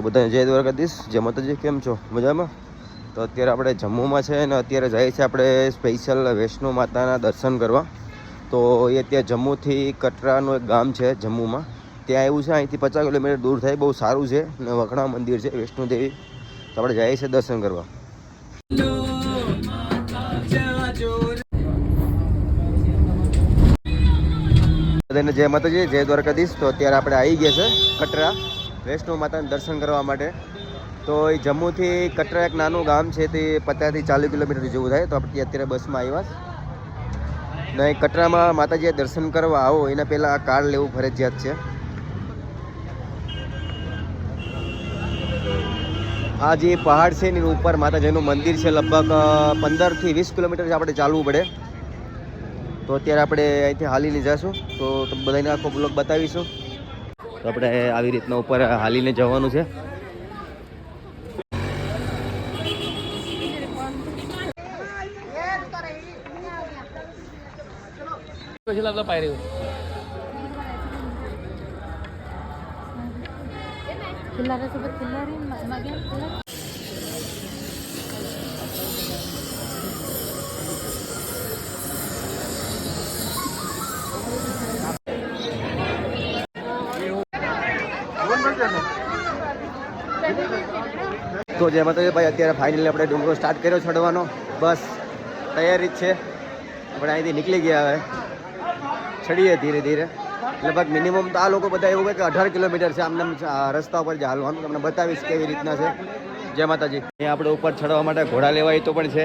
બધાને જય દ્વારકાધીશ, જય માતાજી. કેમ છો? મજામાં? તો અત્યારે આપણે જમ્મુમાં છે અને અત્યારે જાય છે આપણે સ્પેશિયલ વૈષ્ણો માતાના દર્શન કરવા. તો એ ત્યાં જમ્મુથી કટરાનું એક ગામ છે જમ્મુમાં, ત્યાં એવું છે. અહીંથી 50 કિલોમીટર દૂર થાય. બહુ સારું છે અને વખણા મંદિર છે વૈષ્ણો દેવી. તો આપણે જઈએ છીએ દર્શન કરવા. બધાને જય માતાજી, જય દ્વારકાધીશ. તો અત્યારે આપણે આવી ગયા છે કટરા વૈષ્ણો માતાના દર્શન કરવા માટે. તો એ જમ્મુથી કટરા એક નાનું ગામ છે, તે 50 થી 40 કિલોમીટર જેવું થાય. તો આપણે અત્યારે બસમાં આવ્યા ને કટરામાં માતાજીએ દર્શન કરવા આવો એના પહેલાં આ કાર્ડ લેવું ફરજિયાત છે. આ જે પહાડ છે એની ઉપર માતાજીનું મંદિર છે. લગભગ 15 થી 20 કિલોમીટર આપણે ચાલવું પડે. તો અત્યારે આપણે અહીંથી હાલીને જઈશું. તો બધાને આખો બ્લોગ બતાવીશું. તો આપણે આવી રીતના ઉપર હાલીને જવાનું છે. તો જે માતાજી ભાઈ, અત્યારે ફાઇનલી આપણે ડુંગરો સ્ટાર્ટ કર્યો ચડવાનો. બસ તૈયારી જ છે. આપણે અહીંથી નીકળી ગયા, હવે ચડીએ ધીરે ધીરે. લગભગ મિનિમમ તો આ લોકો બધા એવું કહે કે 18 કિલોમીટર છે. આમને રસ્તા ઉપર જ હાલવાનું. તમને બતાવીશ કેવી રીતના છે. જય માતાજી. અહીંયા આપણે ઉપર ચડવા માટે ઘોડા લેવાય તો પણ છે,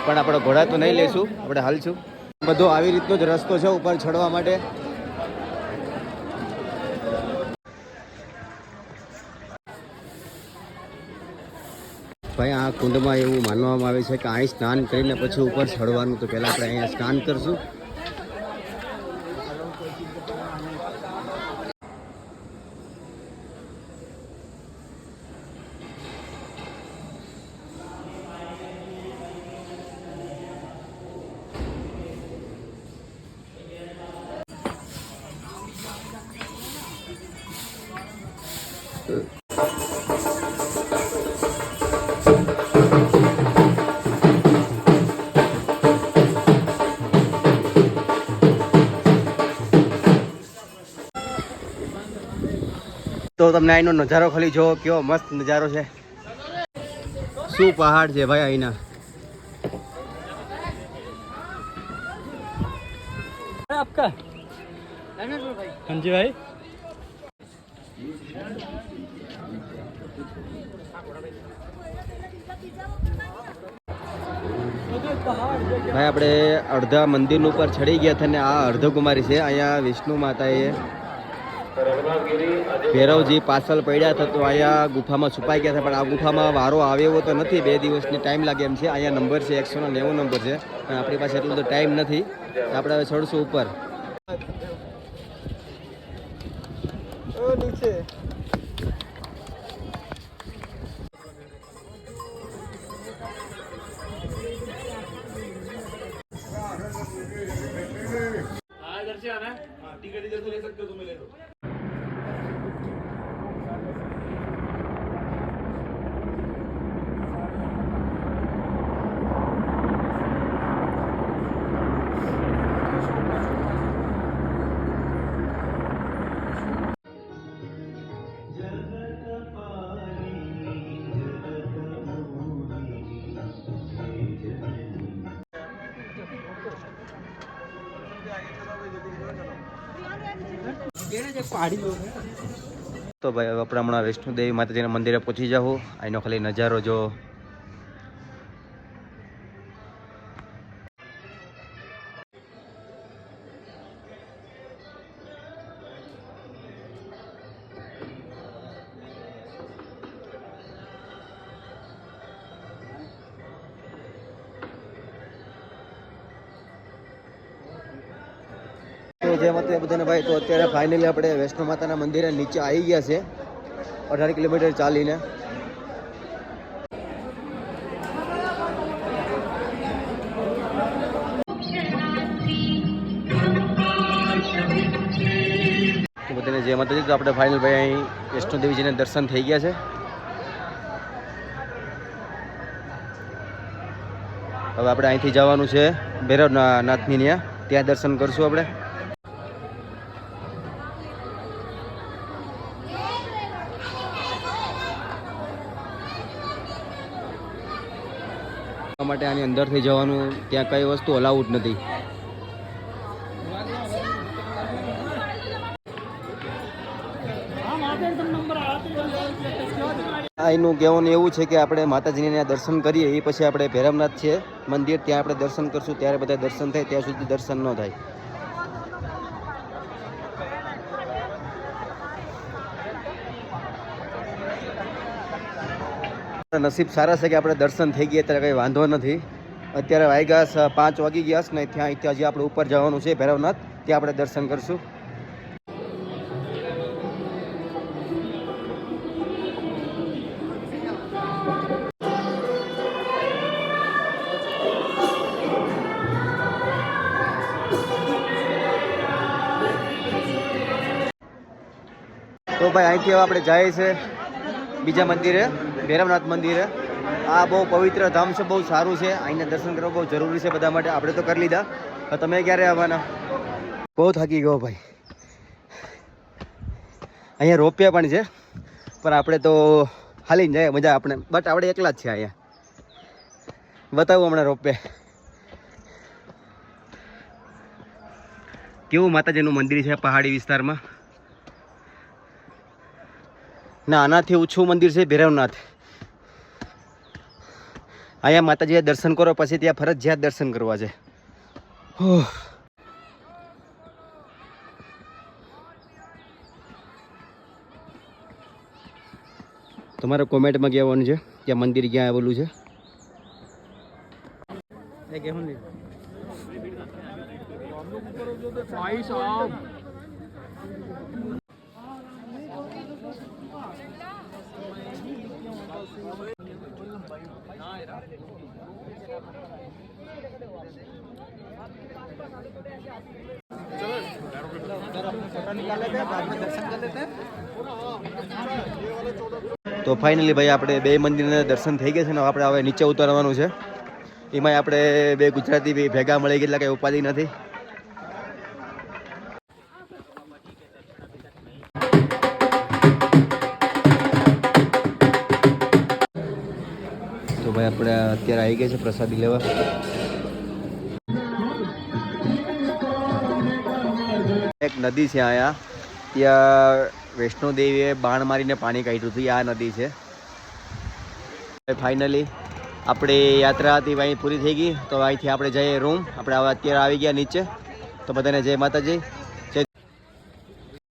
પણ આપણે ઘોડા તો નહીં લઈશું, આપણે હાલશું. બધો આવી રીતનો જ રસ્તો છે ઉપર ચડવા માટે. ભાઈ, આ કુંડમાં એવું માનવામાં આવે છે કે અહીં સ્નાન કરીને પછી ઉપર ચડવાનું. તો પહેલાં આપણે અહીંયા સ્નાન કરશું. તો તમને અહીંનો નજારો ખાલી જો, કેવો મસ્ત નજારો છે. શું પહાડ છે ભાઈ અહીંના. આપકા ભાઈ ભાઈ, આપણે અડધા મંદિર ઉપર ચડી ગયા હતા ને આ અર્ધકુમારી છે. અહીંયા વિષ્ણુ માતાએ ભૈરવજી પાછળ પડ્યા હતા, તો અહીંયા ગુફામાં છુપાઈ ગયા હતા. પણ આ ગુફામાં વારો આવે એવો તો નથી. 2 દિવસની ટાઈમ લાગે એમ છે. અહીંયા નંબર છે 190 નંબર છે, પણ આપણી પાસે એટલો બધો ટાઈમ નથી. આપણે હવે ચડશું ઉપર. નીચે टिकट इधर से ले सकते हो, तुम ले लो. તો ભાઈ, હવે આપણે હમણાં વૈષ્ણો દેવી માતાજીના મંદિરે પહોંચી જાઓ. અહીંનો ખાલી નજારો જો. તો જે મતે બધાને ભાઈ, તો અત્યારે ફાઇનલી આપણે વૈષ્ણો માતાના મંદિરે નીચે આવી ગયા છે 18 કિલોમીટર ચાલીને. બધાને જય માતાજી. તો આપણે ફાઇનલ ભાઈ અહીં વૈષ્ણો દેવીજીના દર્શન થઈ ગયા છે. હવે આપણે અહીંથી જવાનું છે ભૈરવનાથની ત્યાં દર્શન કરશું આપણે. માટે આની અંદરથી જવાનું, ત્યાં કઈ વસ્તુ અલાઉડ નથી. એનું કહેવાનું એવું છે કે આપણે માતાજીને દર્શન કરીએ એ પછી આપણે ભૈરવનાથ છે મંદિર, ત્યાં આપણે દર્શન કરશું ત્યારે બધા દર્શન થાય, ત્યાં સુધી દર્શન ન થાય. નસીબ સારા છે કે આપણે દર્શન થઈ ગયા, ત્યારે કંઈ વાંધો નથી. અત્યારે વાગ્યા 5 વાગી ગયા છે ને ત્યાં હજી આપણે ઉપર જવાનું છે ભૈરવનાથ, ત્યાં આપણે દર્શન કરશું. તો ભાઈ અહીંથી આપણે જાય છે બીજા મંદિરે, ભૈરવનાથ મંદિરે. આ બહુ પવિત્ર ધામ છે, બહુ સારું છે, અહીંના દર્શન કરવા બહુ જરૂરી છે બધા માટે. આપણે તો કરી લીધા, તમે ક્યારે આવવાના? બહુ થાકી ગયો ભાઈ. અહીંયા રોપિયા પણ છે, પણ આપણે તો હાલીને જાય મજા આપણે, બટ આપણે એકલા જ છે અહીંયા. બતાવું હમણાં રોપે કેવું માતાજીનું મંદિર છે પહાડી વિસ્તારમાં. ના, આનાથી ઓછું મંદિર છે ભૈરવનાથ. અહીંયા માતાજીએ દર્શન કરો પછી ત્યાં ફરજિયાત દર્શન કરવા છે. તમારે કોમેન્ટમાં કહેવાનું છે કે મંદિર ક્યાં આવેલું છે. તો ફાઇનલી ભાઈ આપણે બે મંદિરના દર્શન થઈ ગયા છે ને આપણે હવે નીચે ઉતરવાનું છે. એમાંય આપણે બે ગુજરાતી ભેગા મળી ગયા એટલે કંઈ ઉપાધિ નથી. તો ભાઈ આપણે અત્યારે આવી ગયા છે પ્રસાદી લેવા. એક નદી છે અહીંયા, ત્યાં વૈષ્ણોદેવીએ બાણ મારીને પાણી કાઢ્યું હતું, આ નદી છે. ફાઇનલી આપણી યાત્રા હતી અહીં પૂરી થઈ ગઈ. તો અહીંથી આપણે જઈએ રૂમ. આપણે હવે અત્યારે આવી ગયા નીચે. તો બધાને જય માતાજી.